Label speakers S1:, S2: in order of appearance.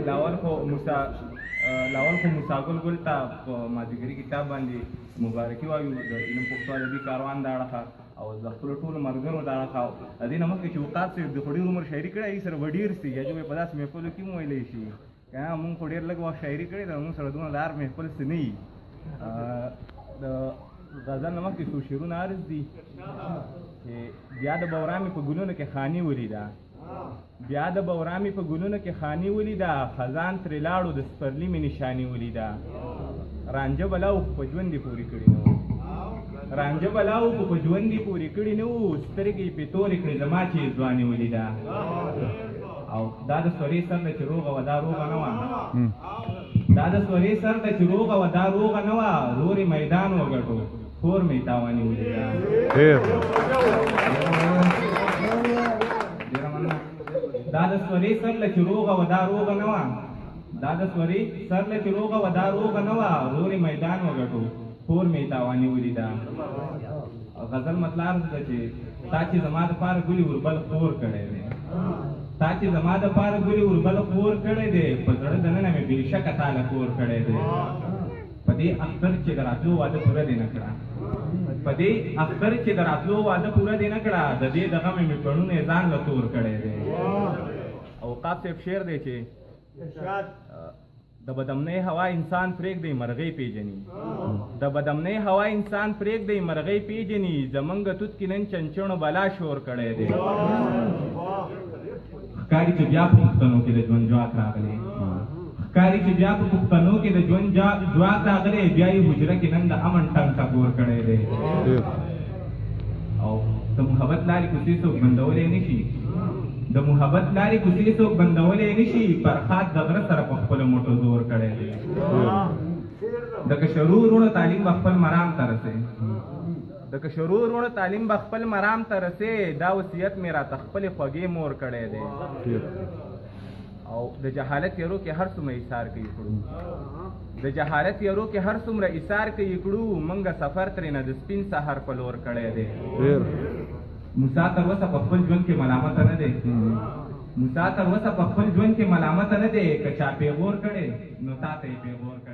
S1: لاول خو موسی ګل ته په مازدیګري کتاب باندې مبارکي وایو د علم پښتو ادبي کاروان دا اړخه او د خپلو ټولو ملګرو دا اړخه د دې نه مخکې چې اوقات صاحب د خو ډېر عمر شاعري کړی سره به ډېر سي یا جو په داسې محفلو کې هم ویلی شي که مونږ خو ډېر لږ وخت شاعري کړې ده مونږ سره دومره د هر محفل څه نه وي د غزل نه مخکې څو شعرونه عرض دي چې بیا د بورامې په ګلونو کې خاني ولیده بیا د بورامې په ګلونو کې خاني ولیده خزان ترې لاړو د سپرلي مې نشاني ولیده رانجه بلاو په ژوند یې پورې کړي نه وو رانجه بلاو په ژوند یې پورې کړي نه وو سترګې یې پې تورې کړې زما چې یې ځواني ولیده او دا د سورې سر ده چې روغه وه دا روغه نه وه دا د سورې سر ده چې روغه وه دا روغه نه وه رورې میدان وګټو کور مې تاواني ولیده دا د سورې سر له چې روغه وه دا روغه نه وه دا د سورې سر له چې روغه وه دا روغه نه وه رورې میدان وګټو کور مې تاواني ولیده غزل مطلب عرض ده چې تا چې زما دپاره ګلي وربل خور کړی دی تا چې زما دپاره ګلي وربل خور کړی دی په زړه دننه مې بېشکه تاله کور کړی دی په دې اختر چې د راتلو واده پوره دې نه کړه په دې اختر چې د راتلو واده پوره دې نه کړه د دې د غمې مې پړونه یې ځان له تور کړی دی اوقاف صاحب شعر دی چې د بدمنۍ هوا انسان پرېږدی مرغۍ پیژني د بدمنۍ هوا انسان پرېږدی مرغۍ پیژني زمونږ توت کې نن چنچڼو بلا شور کړی دی ښکاري چې بیا په پښتنو کې د ژوند ځواک راغلی ښکاري چې بیا په پښتنو کې د ژوند ځواک راغلی بیا یې حجره کې نن د امن ټنګ ټکور کړی دی او د محبت لارې کوڅې څوک بندولی نه شي د محبت لارې کوڅې څوک بندولی نه شي فرخاد د غره سره په خپلو موټو زور کړی دی د کشرو وروڼو تعلیم به خپل مرام ته رسې د کشرو وروڼو تعلیم به خپل مرام ته رسې دا وصیت مې راته خپلې خوږې مور کړی دی او د جهالت تیرو کې هر څومره ایثار کوي کړو د جهالت تیرو کې هر څومره ایثار کوي کړو منګه سفر ترېنه د سپین سهار په لور کړی دی موسی تر اوسه په خپل ژوند کې ملامته نه دی موسی تر اوسه په خپل ژوند کې ملامته نه دی که چا پیغور کړی نو تا ته یې پیغور کړی